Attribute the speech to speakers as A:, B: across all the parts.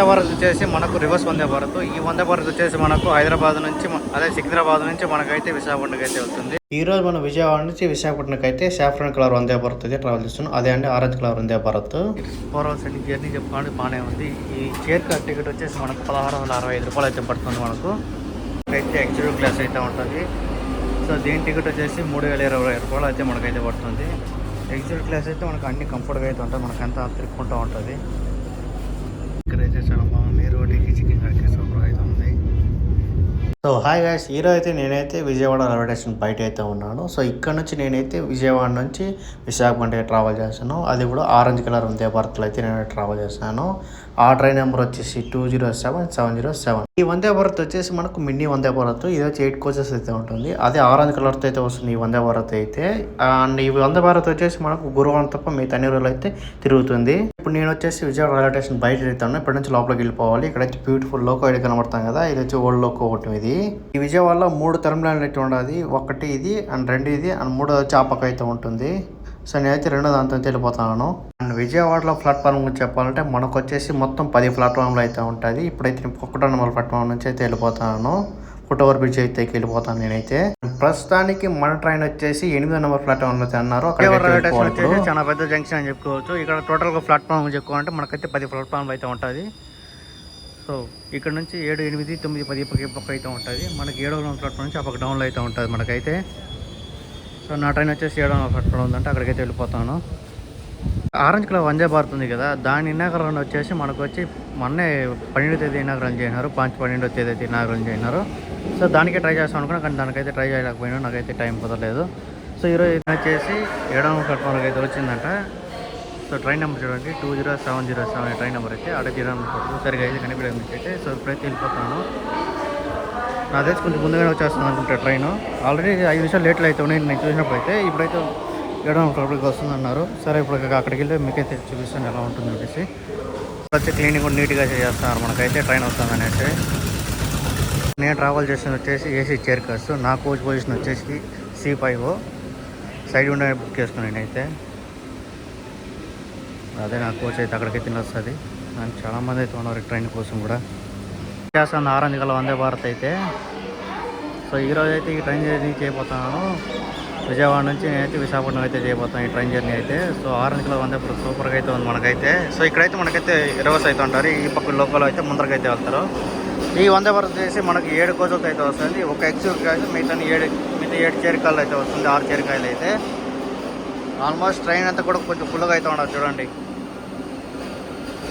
A: వందే భారత్ వచ్చేసి మనకు రివర్స్ వందే భారత్. ఈ వందే భారత్ వచ్చేసి మనకు హైదరాబాద్ నుంచి అదే సికింద్రాబాద్ నుంచి మనకైతే విశాఖపట్నంకి అయితే వెళ్తుంది. ఈ రోజు మనం విజయవాడ నుంచి విశాఖపట్నంకి అయితే సాఫ్రాన్ కలర్ వందే భారత్ అయితే ట్రావెల్ చేస్తున్నాం. అదే అండి orange colour Vande Bharat. 4 hours journey చెప్పుకోండి బాగానే ఉంది. ఈ చైర్ కార్ టికెట్ వచ్చేసి మనకు 1665 రూపాయలు అయితే పడుతుంది. మనకు అయితే ఎగ్జిక్యూటివ్ క్లాస్ అయితే ఉంటుంది. సో దీని టికెట్ వచ్చేసి 3020 రూపాయలు అయితే మనకైతే పడుతుంది. ఎగ్జిక్యూటివ్ క్లాస్ అయితే మనకు అన్ని కంఫర్ట్గా అయితే ఉంటుంది. మనకు అంతా తిరుక్కుంటూ ఉంటుంది. ఇక్కడైతే చాలా బాగుంది. రోడ్డుకి చికెన్ కడికి సూపర్ అయితే ఉంది. సో హాయ్ గైస్, ఈరోజు అయితే నేనైతే విజయవాడ రైల్వే స్టేషన్ బయట అయితే ఉన్నాను. సో ఇక్కడ నుంచి నేనైతే విజయవాడ నుంచి విశాఖపట్నం ట్రావెల్ చేస్తాను. అది కూడా ఆరెంజ్ కలర్ వందే భారత్లో అయితే నేను ట్రావెల్ చేస్తాను. ఆ ట్రైన్ నెంబర్ వచ్చేసి 207707. ఈ వందే భారత్ వచ్చేసి మనకు మినీ వందే భారత్. ఇది వచ్చి 8 కోచెస్ అయితే ఉంటుంది. అదే ఆరెంజ్ కలర్తో అయితే వస్తుంది ఈ వందే భారత్ అయితే. అండ్ ఈ వందే భారత్ వచ్చేసి మనకు గురువారం తప్ప మిగతా అన్ని రోజులు అయితే తిరుగుతుంది. ఇప్పుడు నేను వచ్చేసి విజయవాడ రైల్వే స్టేషన్ బయట వెళ్తాను. ఇప్పటి నుంచి లోపలికి వెళ్ళిపోవాలి. ఇక్కడైతే బ్యూటిఫుల్ లోకో అయితే కనబడతాం కదా, ఇది వచ్చి ఓల్డ్ లోకో ఒకటి. ఇది ఈ విజయవాడలో 3 టెర్మినల్ అయితే ఉండదు. ఒకటి ఇది అండ్ 2 ఇది అండ్ 3 వచ్చి ఆ పక్క అయితే ఉంటుంది. సో నేనైతే 2వ దాంతో వెళ్ళిపోతాను. అండ్ విజయవాడలో ప్లాట్ఫామ్ గురించి చెప్పాలంటే మనకు వచ్చేసి మొత్తం 10 ప్లాట్ఫామ్లు అయితే ఉంటుంది. ఇప్పుడైతే 1 నెంబర్ ప్లాట్ఫామ్ నుంచి అయితే వెళ్ళిపోతాను. ఫుట్ ఓవర్ బ్రిడ్జ్ అయితే వెళ్ళిపోతాను నేనైతే. ప్రస్తుతానికి మన ట్రైన్ వచ్చేసి 8వ నెంబర్ ప్లాట్ఫామ్ అయితే అన్నారు. వచ్చేసి చాలా పెద్ద జంక్షన్ అని చెప్పుకోవచ్చు. ఇక్కడ టోటల్గా ప్లాట్ఫామ్ చెప్పుకోవాలంటే మనకైతే 10 ప్లాట్ఫామ్లు అయితే ఉంటుంది. సో ఇక్కడ నుంచి 7, 8, 9, 10 పక్క అయితే ఉంటుంది. మనకి 7వ నెంబర్ ప్లాట్ఫామ్ నుంచి ఆ పక్క డౌన్లో అయితే ఉంటుంది మనకైతే. సో నా ట్రైన్ వచ్చేసి 7వ నెంబర్ ప్లాట్ఫామ్ ఉందంటే అక్కడికైతే వెళ్ళిపోతాను. ఆరెంజ్ కలర్ వందే భారత్ ఉంది కదా, దాని ఇనాగరణ వచ్చేసి మనకు వచ్చి మొన్నే 12వ తేదీ ఇనాగరణ చేయనారు. 12వ తేదీ అయితే ఇనాగరణ చేయనారు. సో దానికే ట్రై చేస్తాను అనుకున్నా, కానీ దానికైతే ట్రై చేయలేకపోయినా, నాకైతే టైం కుదరలేదు. సో ఈరోజు వచ్చేసి 7వ నెంబర్ ప్లాట్ఫామ్కి అయితే వచ్చిందంట. సో ట్రైన్ నెంబర్ చూడండి 20707 ట్రైన్ నెంబర్ అయితే అక్కడ తీయడం సరిగా అయితే కనిపించడం అయితే. సో ఇప్పుడైతే వెళ్ళిపోతాను. నా తెలిసి కొంచెం ముందుగానే వచ్చేస్తుంది అనుకుంటా ట్రైన్. ఆల్రెడీ 5 నిమిషాలు లేట్లు అయితే ఉన్నాయి నేను చూసినప్పుడు అయితే. ఇప్పుడైతే 7వ నెంబర్ ప్లాట్ఫామ్కి వస్తుంది అన్నారు. సరే ఇప్పుడు అక్కడికి వెళ్ళి మీకైతే చూపిస్తాను ఎలా ఉంటుంది చెప్పేసి. వచ్చి క్లీనింగ్ కూడా నీట్గా చేస్తారు మనకైతే ట్రైన్ వస్తుంది అనేసి. నేను ట్రావెల్ చేసిన వచ్చేసి ఏసీ చైర్ కార్స్. నా కోచ్ పొజిషన్ వచ్చేసి C5 సైడ్ ఉండే బుక్ చేసుకున్నాను నేనైతే. అదే నా కోచ్ అయితే అక్కడికైతే వస్తుంది. నాకు చాలామంది అయితే ఉన్నారు ట్రైన్ కోసం కూడా. చేస్తాను ఆరెంజ్ కలర్ వందే భారత్ అయితే. సో ఈరోజు అయితే ఈ ట్రైన్ జర్నీ చేయబోతున్నాను. విజయవాడ నుంచి నేనైతే విశాఖపట్నం అయితే చేయబోతాను ఈ ట్రైన్ జర్నీ అయితే. So orange colour Vande Bharat సూపర్గా అయితే ఉంది మనకైతే. సో ఇక్కడైతే మనకైతే రివర్స్ అయితే ఉంటారు. ఈ పక్క లోకల్ అయితే ముందరకైతే వెళ్తారు. ఈ వందే భారత్ చేసి మనకి 7 కోచెస్ అయితే వస్తుంది. ఒక ఎగ్జిక్యూటివ్ కాదు, మిగతా 7 చేరికాయలు అయితే వస్తుంది. 6 చేరికాయలు అయితే. ఆల్మోస్ట్ ట్రైన్ అంతా కూడా కొంచెం ఫుల్గా అయితే ఉండదు చూడండి.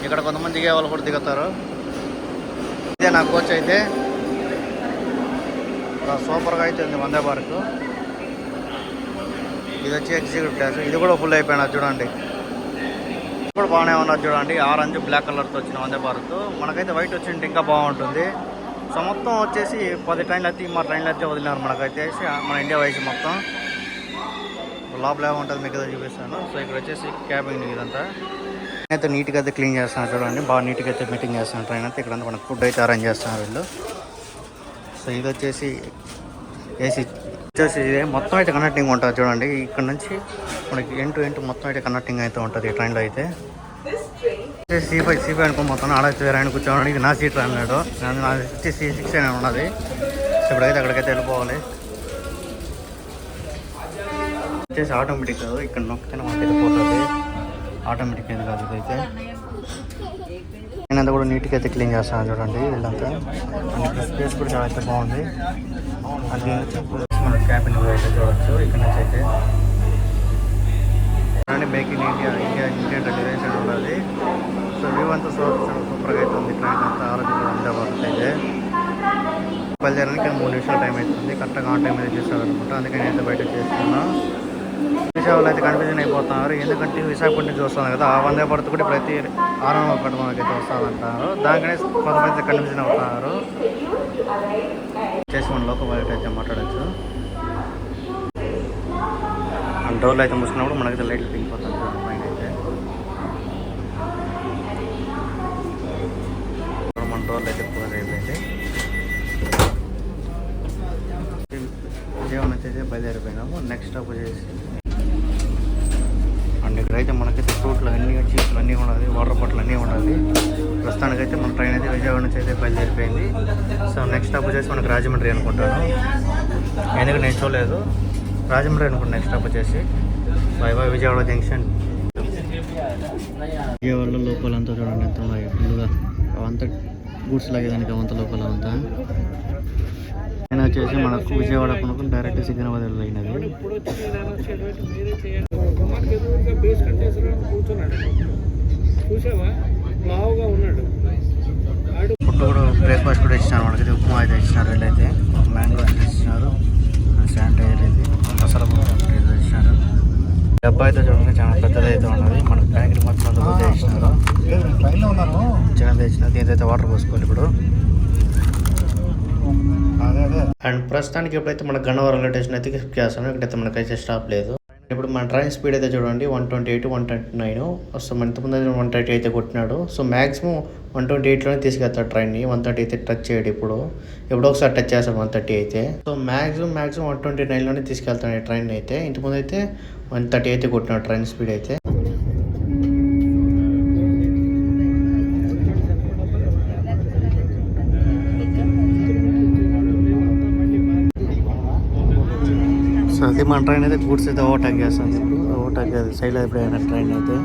A: ఇక్కడ కొంతమంది దిగే వాళ్ళు కూడా దిగుతారు. ఇదే నా కోచ్ అయితే సూపర్గా అయితే ఉంది వందే భారత్. ఇది వచ్చి ఎగ్జిక్యూటివ్ క్లాస్. ఇది కూడా ఫుల్ అయిపోయినది చూడండి. కూడా బాగానే ఉన్నది చూడండి. ఆరెంజ్ బ్లాక్ కలర్తో వచ్చిన వందే భారత్. మనకైతే వైట్ వచ్చింటే ఇంకా బాగుంటుంది. సో మొత్తం వచ్చేసి 10 ట్రైన్లు అయితే మా ట్రైన్లు అయితే వదిలినారు మనకైతే. మన ఇండియా వైజ్ మొత్తం లోపల ఏముంటుంది మీకు చూపిస్తాను. సో ఇక్కడ వచ్చేసి క్యాబిన్ ఇదంతా అయితే నీట్గా అయితే క్లీన్ చేస్తాను చూడండి. బాగా నీట్గా అయితే మీటింగ్ చేస్తాను ట్రైన్ అయితే. ఇక్కడ మనకు ఫుడ్ అయితే అరేంజ్ చేస్తున్నారు వీళ్ళు. సో ఇది వచ్చేసి ఏసీ వచ్చేసి ఇదే మొత్తం అయితే కనెక్టింగ్ ఉంటుంది చూడండి. ఇక్కడ నుంచి మనకి ఎంటు మొత్తం అయితే కనెక్టింగ్ అయితే ఉంటుంది ఈ ట్రైన్లో అయితే. C5 అనుకోబోతాను. ఆడైతే వేరే ఆయన కూర్చోండి. ఇది నా సీట్ అన్నాడు. నా వచ్చి C6 అని ఉన్నది. సో ఇప్పుడైతే అక్కడికైతే వెళ్ళిపోవాలి. వచ్చేసి ఆటోమేటిక్ కాదు, ఇక్కడ నొక్కితేనే మనకి వెళ్ళిపోతుంది. ఆటోమేటిక్ ఏది కాదు ఇదైతే. నేనంతా కూడా నీట్గా అయితే క్లీన్ చేస్తాను చూడండి వీళ్ళంతా. అండ్ స్పేస్ కూడా చాలా అయితే బాగుంది. అది మన క్యాబిన్ అయితే చూడవచ్చు ఇక్కడ నుంచి అయితే. మేక్ ఇన్ ఇండియన్ రిజర్వేషన్ ఉన్నది. సో వ్యూ అంతా సూపర్గా అయితే ఉంది. ట్రైన్ అంతా ఆరెంజ్ వందే భారత్ అయితే. బయలుదేరడానికి 3 నిమిషాలు టైం అవుతుంది. కరెక్ట్గా ఆన్ టైం అయితే చేస్తారనమాట. అందుకని అయితే బయట చేస్తున్నాను. విశాఖలో అయితే కన్ఫ్యూజన్ అయిపోతున్నారు. ఎందుకంటే విశాఖపట్నం చూస్తాను కదా, ఆ వందే భారత్ కూడా ఇప్పుడైతే 6వ నెంబర్ ప్లాట్ఫామ్కి అయితే వస్తారంటారు. దానికనే కొంతమంది కన్ఫ్యూజన్ అవుతున్నారు. చేసి మన లోకల్ బయట అయితే మాట్లాడచ్చు. డోర్లు అయితే మూసుకున్నప్పుడు మనకైతే లైట్లు దిగిపోతాం పైన అయితే. మన డోర్లు అయితే క్లోజ్ అయిపోయింది. విజయవాడ అయితే బయలుదేరిపోయినాము. నెక్స్ట్ స్టాప్ వచ్చేసి అండ్ ఇక్కడ అయితే మనకైతే ఫ్రూట్లు అన్నీ చీప్లు అన్నీ ఉండాలి, వాటర్ బాటిల్ అన్నీ ఉండాలి. ప్రస్తుతానికైతే మన ట్రైన్ అయితే విజయవాడ నుంచి అయితే బయలుదేరిపోయింది. సో నెక్స్ట్ స్టాప్ వచ్చేసి మనకు రాజమండ్రి అనుకుంటాను, ఎందుకంటే నేను చూడలేదు. రాజమండ్రి అనుకుంటాను నెక్స్ట్ స్టాప్ వచ్చేసి. By by Vijayawada junction. విజయవాడలో లోపలంతా చూడండి ఎంత ఉన్నాయి ఫుల్గా, అవంతా గూడ్స్ లాగేదానికి అవంతా లోపల అంతా. నేను వచ్చేసి మనకు విజయవాడ కొనుక్కుని డైరెక్ట్ సికింద్రాబాద్ వెళ్ళినది. ఫుడ్ కూడా బ్రేక్ఫాస్ట్ కూడా ఇచ్చినారు మనకైతే. ఉప్మా అయితే ఇచ్చినారు, వీళ్ళైతే మ్యాంగో ఇచ్చినారు, శానిటైజర్ అయితే మసాలా ఇచ్చినారు. డబ్బా అయితే చూడండి చాలా పెద్దదైతే ఉన్నది. మనకు ప్యాకెట్ మొత్తం పెద్ద ఇచ్చినారు, చిన్నది ఇచ్చినారు. దీనితో వాటర్ పోసుకోవాలి ఇప్పుడు. అండ్ ప్రస్తుతానికి ఎప్పుడైతే మన గన్నవరం రైల్వే స్టేషన్ అయితే స్కిప్ చేస్తామో ఇక్కడైతే మనకైతే స్టాప్ లేదు. ఇప్పుడు మన ట్రైన్ స్పీడ్ అయితే చూడండి 128, 129. సో మన ఇంతకుముందు 130 అయితే కొట్టినాడు. సో మ్యాక్సిమం 128లోనే తీసుకెళ్తాడు ట్రైన్ని. 130 అయితే టచ్ చేయడు ఇప్పుడు, ఎప్పుడో ఒకసారి టచ్ చేస్తాడు 130 అయితే. సో మ్యాక్సిమం 129లోనే తీసుకెళ్తాడు ఈ ట్రైన్ అయితే. ఇంతకుముందు అయితే 130 అయితే కొట్టినాడు ట్రైన్ స్పీడ్ అయితే. సో అది మన ట్రైన్ అయితే గూడ్స్ అయితే ఓవర్టేక్ చేస్తుంది. ఇప్పుడు ఓవర్టేక్ సైడ్లో ఎప్పుడైనా ట్రైన్ అయితే.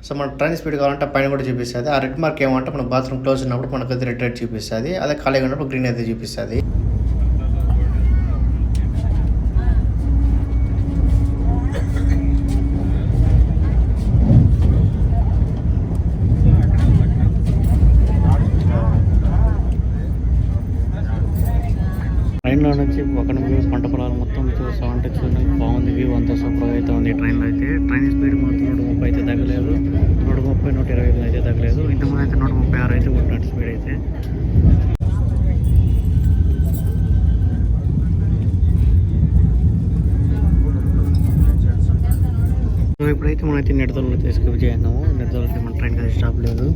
A: సో మన ట్రైన్ స్పీడ్ కావాలంటే పైన కూడా చూపిస్తుంది. ఆ రెడ్ మార్క్ ఏమంటే మన బాత్రూమ్ క్లోజ్ ఉన్నప్పుడు మనకు అయితే రెడ్ చూపిస్తుంది, అదే ఖాళీగా ఉన్నప్పుడు గ్రీన్ అయితే చూపిస్తుంది. ట్రైన్లో నుంచి ఒక పంట పొలాలు మొత్తం చూస్తూ ఉంటే చూడండి బాగుంది, వ్యూ అంతా సూపర్గా అయితే ఉంది ట్రైన్లో అయితే. ట్రైన్ స్పీడ్ మాత్రం 130 అయితే తగ్గలేదు, 130, 120 అయితే తగ్గలేదు. ఇంతకుముందు అయితే 136 అయితే కొట్టినట్టు స్పీడ్ అయితే. సో ఇప్పుడైతే మనమైతే నిడదల్లో తీసుకు విజయన్నాము. నిడదలకి మన ట్రైన్ అయితే స్టాప్ లేదు.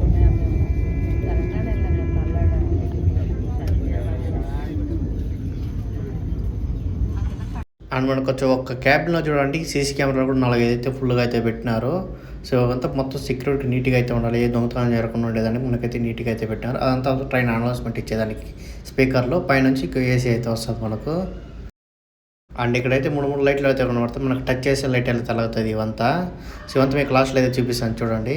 A: అండ్ మనకు వచ్చి ఒక క్యాబ్లో చూడండి సీసీ కెమెరా కూడా 4 అయితే ఫుల్గా అయితే పెట్టినారు. సో అదంతా మొత్తం సెక్యూరిటీ నీట్గా అయితే ఉండాలి, ఏ దొంగతనం జరగకుండా ఉండేదానికి మనకైతే నీట్గా అయితే పెట్టినారు. అదంతా ట్రైన్ అనౌన్స్మెంట్ ఇచ్చేదానికి స్పీకర్లో పైనుంచి ఏసీ అయితే వస్తుంది మనకు. అండ్ ఇక్కడైతే 3 లైట్లు అయితే కనబడతాయి, మనకు టచ్ చేసే లైట్ అయితే తగ్గుతుంది ఇవంతా. సో ఇవంతా మీకు లాస్ట్లో అయితే చూపిస్తాను చూడండి.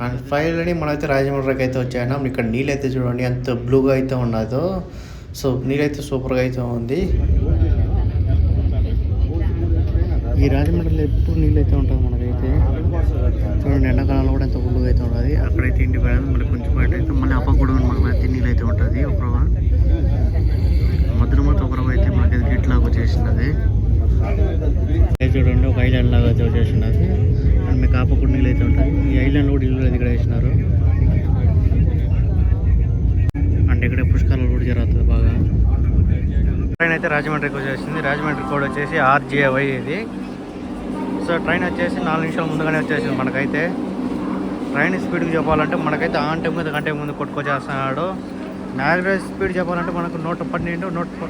A: అండ్ ఫైనల్లీ మనమైతే రాజమండ్రికి అయితే వచ్చాయినాం. ఇక్కడ నీళ్ళు అయితే చూడండి ఎంత బ్లూగా అయితే ఉన్నదో. సో నీళ్ళైతే సూపర్గా అయితే ఉంది. ఈ రాజమండ్రిలో ఎప్పుడు నీళ్ళు అయితే ఉంటుంది మనకైతే. చూడండి ఎండాకాలంలో కూడా ఎంత ఫుల్గా అయితే ఉంటుంది. అక్కడైతే ఇంటి బయట మళ్ళీ కొంచెం బయట అయితే మళ్ళీ అప్ప కూడా మనకైతే నీళ్ళు అయితే ఉంటుంది. ఒక మధ్యలో మొత్తం ఒక అయితే మనకైతే గిట్ లాగా వచ్చేసినది. చూడండి ఒక ఐలాండ్ లాగా అయితే వచ్చేసినది. అండ్ మీకు ఆపకుండా నీళ్ళు అయితే ఉంటుంది. ఈ ఐలాండ్ కూడా ఇల్లు అయితే ఇక్కడ వేసినారు. అండ్ ఇక్కడ పుష్కరాలు కూడా జరుగుతుంది బాగా. ట్రైన్ అయితే రాజమండ్రికి వచ్చేసింది. రాజమండ్రి కోడ్ వచ్చేసి RJY ఇది. సో ట్రైన్ వచ్చేసి 4 నిమిషాల ముందుగానే వచ్చేసింది మనకైతే. ట్రైన్ స్పీడ్కి చెప్పాలంటే మనకైతే ఆంటే ముందు గంట ముందు కొట్టుకొచ్చేస్తున్నాడు. యావరేజ్ స్పీడ్ చెప్పాలంటే మనకు 112,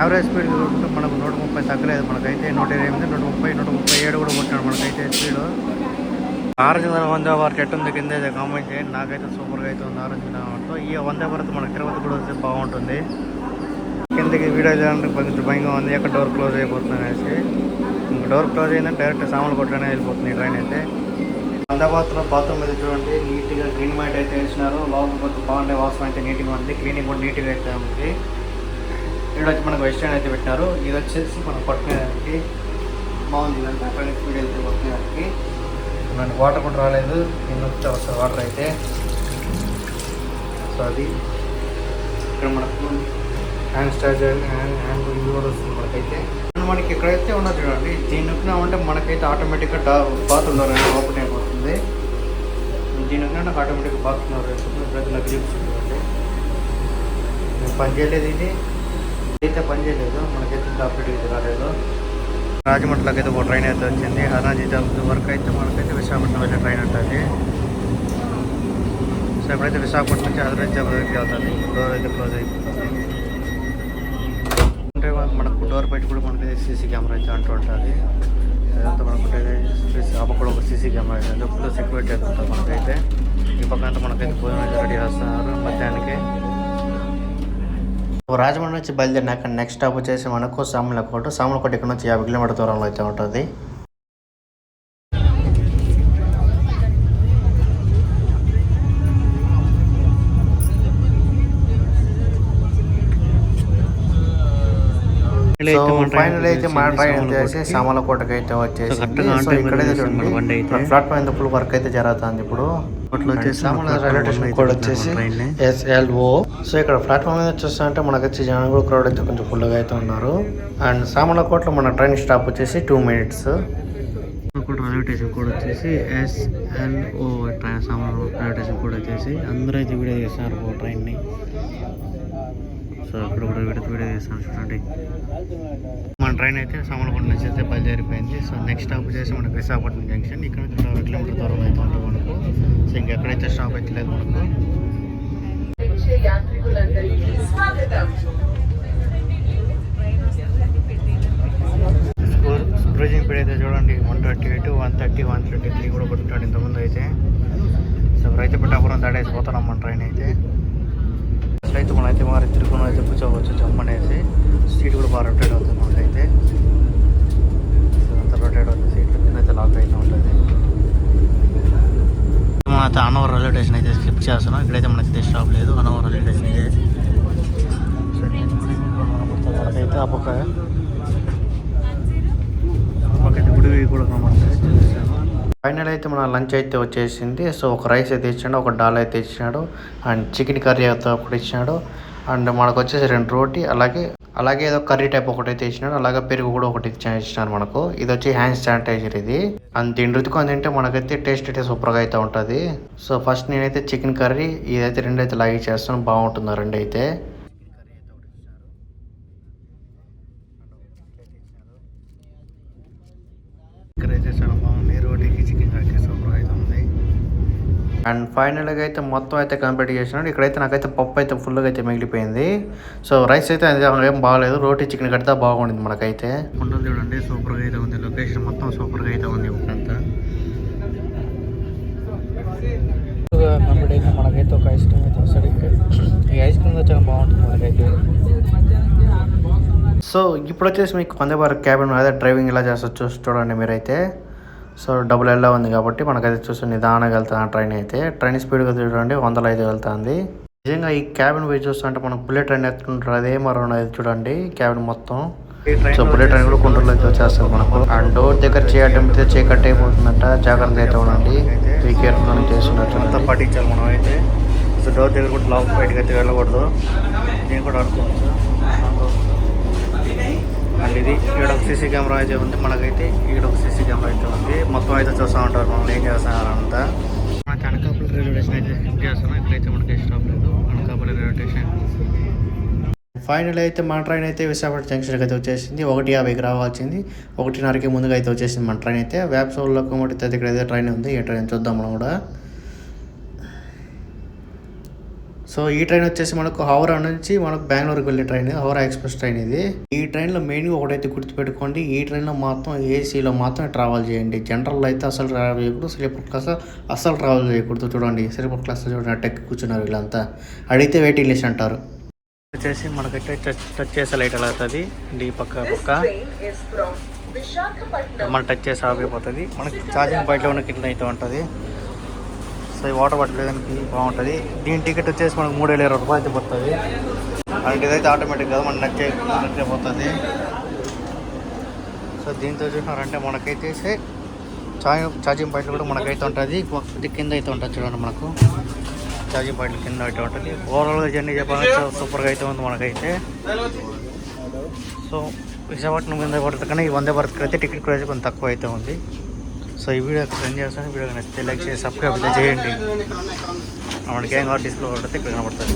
A: యావరేజ్ స్పీడ్ చూసుకుంటే మనకు 130 తగ్గలేదు. మనకైతే 128, 130, 137 కూడా కొట్టాడు మనకైతే స్పీడ్. ఆరెంజ్ వందే భారత్ ఎట్టుంది కింద అయితే కామెంట్ చేయండి. నాకైతే సూపర్గా అయితే ఉంది ఆరెంజ్ భారత్లో. ఈ వందే భారత్ మనకు తిరుపతి కూడా వస్తే బాగుంటుంది. కిందకి వీడియో చేయడానికి కొంచెం భయంగా ఉంది, ఎక్కడ డోర్ క్లోజ్ అయిపోతుంది అనేసి. ఇంకా డోర్ క్లోజ్ అయిందంటే డైరెక్ట్ సామాన్లు కొట్టనే వెళ్ళిపోతుంది ఈ ట్రైన్ అయితే. అందాబాద్లో బాత్రూమ్ అయితే చూడండి నీట్గా గ్రీన్ మ్యాట్ అయితే వేసినారు. లోపల కొంచెం బాగుండే వాసన అయితే నీట్గా ఉంది, క్లీనింగ్ కూడా నీట్గా అయితే ఉంది. ఇక్కడ వచ్చి మనకు వెస్టర్న్ అయితే పెట్టినారు. ఇది వచ్చేసి మనం పట్టుకునేదానికి బాగుంది. ఇదంతా ట్రైన్ స్పీడ్ అయితే పట్టుకునేదానికి. మనకి వాటర్ కూడా రాలేదు, కింద వస్తుంది వాటర్ అయితే. సో అది ఇక్కడ మనకు హ్యాండ్ స్టార్చర్ హ్యాండ్ ఇది కూడా వస్తుంది మనకైతే. మనకి ఇక్కడైతే ఉన్నది చూడండి, దీన్ని నొక్కినామంటే మనకైతే ఆటోమేటిక్గా బాత్రూమ్ డోర్ అనేది ఓపెన్ అయిపోతుంది. దీని నొక్కినా ఆటోమేటిక్గా బాత్రూమ్ డోర్ అయిపోతుంది. ప్రతి నాకు చూపిస్తుంది. నేను పని చేయలేదు, ఇది అయితే పని చేయలేదు, మనకైతే అప్డేట్ అయితే రాలేదు. రాజమండ్రిలోకి అయితే ఒక ట్రైన్ అయితే వచ్చింది. అరుణాచల్ వరకు అయితే మనకైతే విశాఖపట్నం వెళ్ళే ట్రైన్ ఉంటుంది. సో ఎప్పుడైతే విశాఖపట్నం నుంచి అరుణాచల్ వరకు వెళ్తుంది. డోర్ అయితే క్లోజ్ అయిపోతుంది. అంటే మనకు డోర్ పెట్టి కూడా మనకి సీసీ కెమెరా అయితే అంటూ ఉంటుంది. ఇదంతా మనకుంటే అప్పుడు ఒక సీసీ కెమెరా అయితే ఫుల్ సెక్యూరిటీ అయితే ఉంటుంది మనకైతే. ఈ పక్కన అంతా మనకైతే భోజనం అయితే రెడీ చేస్తున్నారు మధ్యాహ్నానికి. రాజమండ్రి నుంచి బయలుదేరినాక నెక్స్ట్ స్టాప్ వచ్చేసి మనకు సామలకోట. సామలకోట ఇక్కడ నుంచి 50 కిలోమీటర్ దూరంలో అయితే ఉంటుంది. ఫైనల్ అయితే మన ట్రైన్ వచ్చేసి సామలకోటకి అయితే వచ్చేసి ఇక్కడైతే చూడండి ప్లాట్ఫామ్ ఎంత ఫుల్ వర్క్ అయితే జరుగుతుంది ఇప్పుడు. రైల్వే స్టేషన్ కోడ్ వచ్చేసి SLO. సో ఇక్కడ ప్లాట్ఫామ్ మీద చూస్తుంటే మనకు వచ్చి జనం కూడా క్రౌడ్ అయితే కొంచెం ఫుల్గా అయితే ఉన్నారు. అండ్ సామలకోటలో మన ట్రైన్ స్టాప్ వచ్చేసి 2 minutes. రైల్వే స్టేషన్ కోడ్ వచ్చేసి SLO. Samalkot railway station code వచ్చేసి అందరూ అయితే వీడియో చేస్తున్నారు ట్రైన్ని. సో ఇప్పుడు కూడా వీడియో చేస్తాను చూడండి. మన ట్రైన్ అయితే సామలకోట నుంచి అయితే బయలుదేరిపోయింది. సో నెక్స్ట్ స్టాప్ వచ్చేసి మనకు విశాఖపట్నం జంక్షన్. ఇక్కడ నుంచి 20 కిలోమీటర్ దూరం అయితే ఉంటుంది మనకు. సో ఇంకెక్కడైతే స్టాప్ అయితే లేదు మనకు. క్రూజింగ్ స్పీడ్ అయితే చూడండి 138, 130, 133 కూడా కొట్టుకుంటాడు ఇంతకుముందు అయితే. సో అయితే పిఠాపురం దాడేసిపోతున్నాం మన ట్రైన్ అయితే. అయితే మనం అయితే మరి తిరుగుకుని అయితే కూర్చోవచ్చు జమ్మనేసి. సీట్ కూడా బాగా రొటేట్ అవుతుంది మనకైతే. అంతా రొటేట్ అవుతుంది, సీట్లు కింద అయితే లాక్ అయితే ఉంటుంది. మనం అయితే అనవర్ రైల్వే స్టేషన్ అయితే స్కిప్ చేస్తున్నాం. ఇక్కడైతే మనకి స్టాప్ లేదు, అనవర్ రైల్వే స్టేషన్ ఇదే. మనకైతే ఆ పక్క గుడి కూడా కనబడుతుంది. ఫైనల్ అయితే మన లంచ్ అయితే వచ్చేసింది. సో ఒక రైస్ అయితే ఇచ్చాడు, ఒక డాల్ అయితే ఇచ్చినాడు, అండ్ చికెన్ కర్రీ అయితే ఒకటి ఇచ్చినాడు, అండ్ మనకు వచ్చేసి 2 రోటీ, అలాగే ఏదో కర్రీ టైప్ ఒకటైతే ఇచ్చినాడు, అలాగే పెరుగు కూడా ఒకటి ఇచ్చినారు మనకు. ఇది వచ్చి హ్యాండ్ శానిటైజర్ ఇది. అండ్ దీని రుతుకొని తింటే మనకైతే టేస్ట్ అయితే సూపర్గా అయితే ఉంటుంది. సో ఫస్ట్ నేనైతే చికెన్ కర్రీ ఇదైతే 2 అయితే లాగి చేస్తాను, బాగుంటుంది 2 అయితే. చాలా బాగుంది, రోటీకి చికెన్ కర్రీ సూపర్ అయితే ఉంది. అండ్ ఫైనల్గా అయితే మొత్తం అయితే కంప్లీట్ చేసినాడు. ఇక్కడైతే నాకైతే పప్పు అయితే ఫుల్గా అయితే మిగిలిపోయింది. సో రైస్ అయితే ఏం బాగాలేదు, రోటీ చికెన్ కడితే బాగుండింది మనకైతే. ఉంటుంది చూడండి సూపర్గా అయితే ఉంది, లొకేషన్ మొత్తం సూపర్గా అయితే ఉంది ఇప్పుడంతా. కంప్లీట్ అయితే మనకైతే ఒక ఐస్ క్రీమ్ అయితే వస్తుంది. ఈ ఐస్ క్రీమ్ చాలా బాగుంటుంది మనకైతే. సో ఇప్పుడు వచ్చేసి మీకు వందే భారత్ క్యాబిన్ అదే డ్రైవింగ్ ఎలా చేస్తారు చూడండి మీరైతే. సో డబుల్ ఎలా ఉంది కాబట్టి మనకైతే చూసి నిదానంగా వెళ్తాను ట్రైన్ అయితే. ట్రైన్ స్పీడ్గా చూడండి 100 అయితే వెళ్తుంది. నిజంగా ఈ క్యాబిన్ పోయి చూస్తుంటే మనం బుల్లెట్ ట్రైన్ ఎత్తుకుంటారు అదే మరో చూడండి క్యాబిన్ మొత్తం. సో బుల్లెట్ ట్రైన్ కూడా కంట్రోల్ అయితే వచ్చేస్తుంది మనకు. అండ్ డోర్ దగ్గర చేయడం అయితే చేయి కట్ అయిపోతుందంట, జాగ్రత్త అయితే ఉండండి, కేర్ఫుల్ చేస్తున్నట్టు అంతా పట్టించాలి మనం అయితే. సో డోర్ దగ్గర కూడా లాక్ బయటకు అయితే వెళ్ళకూడదు, నేను కూడా అనుకోవచ్చు. అండ్ ఇది ఇక్కడ ఒక సీసీ కెమెరా అయితే ఉంది మనకైతే, ఇక్కడ ఒక సీసీ కెమెరా అయితే ఉంది. మొత్తం అయితే చూస్తూ ఉంటారు మనం ఏం చేస్తున్నారు అంతా. మనకి అనకాపల్లి రైల్వే స్టేషన్ అయితే స్కిప్ చేస్తున్నాం. ఇక్కడైతే మనకి స్టాప్ లేదు, అనకాపల్లి రైల్వే స్టేషన్. ఫైనల్ అయితే మన ట్రైన్ అయితే విశాఖపట్నం జంక్షన్కి అయితే వచ్చేసింది. 1:50కి రావాల్సింది, 1:30కి ముందుగా అయితే వచ్చేసింది మన ట్రైన్ అయితే. వేప్సోల్ లోకోమోటివ్ అయితే ఇక్కడ అయితే ట్రైన్ ఉంది, ఈ ట్రైన్ చూద్దాం మనం కూడా. సో ఈ ట్రైన్ వచ్చేసి మనకు హౌరా నుంచి మనకు బెంగళూరుకి వెళ్ళే ట్రైన్, హౌరా ఎక్స్ప్రెస్ ట్రైన్ ఇది. ఈ ట్రైన్లో మెయిన్గా ఒకటైతే గుర్తుపెట్టుకోండి, ఈ ట్రైన్లో మాత్రం ఏసీలో మాత్రం ట్రావెల్ చేయండి. జనరల్లో అయితే అసలు ట్రావెల్ చేయకూడదు, స్లీపర్ క్లాస్ అసలు ట్రావెల్ చేయకూడదు. చూడండి స్లీపర్ క్లాస్ చూడండి టెక్ కూర్చున్నారు వీళ్ళంతా, అడిగితే వెయిటింగ్ లిస్ట్ అంటారు. వచ్చేసి మనకైతే టచ్ చేసే లైట్ ఎలా అవుతుంది, ఈ పక్క మనం టచ్ చేసి ఆగిపోతుంది. మనకి ఛార్జింగ్ పాయింట్లో ఉన్న కింద అయితే ఉంటుంది. సో ఈ వాటర్ బాటిల్ లేదానికి బాగుంటుంది. దీని టికెట్ వచ్చేసి మనకు 3,020 రూపాయలు అయితే పడుతుంది. అండ్ ఇదైతే ఆటోమేటిక్ కదా మనం నచ్చైపోతుంది. సో దీంతో చూసినారంటే మనకైతే ఛార్జింగ్ పాయింట్లు కూడా మనకైతే ఉంటుంది, ఇది కింద అయితే ఉంటుంది చూడండి. మనకు ఛార్జింగ్ పాయింట్లు కింద అయితే ఉంటుంది. ఓవరాల్గా జర్నీ చెప్పాలంటే సూపర్గా అయితే ఉంది మనకైతే. సో విశాఖపట్నం వందే భారత్ కన్నా ఈ వందే భారత్ అయితే టికెట్ ప్రైస్ కొంచెం తక్కువ అయితే ఉంది. సో ఈ వీడియో సెండ్ చేస్తాను, వీడియో నచ్చితే లైక్ చేసి సబ్స్క్రైబ్ చేయండి. మనకి ఏం కావాలి డిస్ప్లే పడితే ఇక్కడ కనబడుతుంది.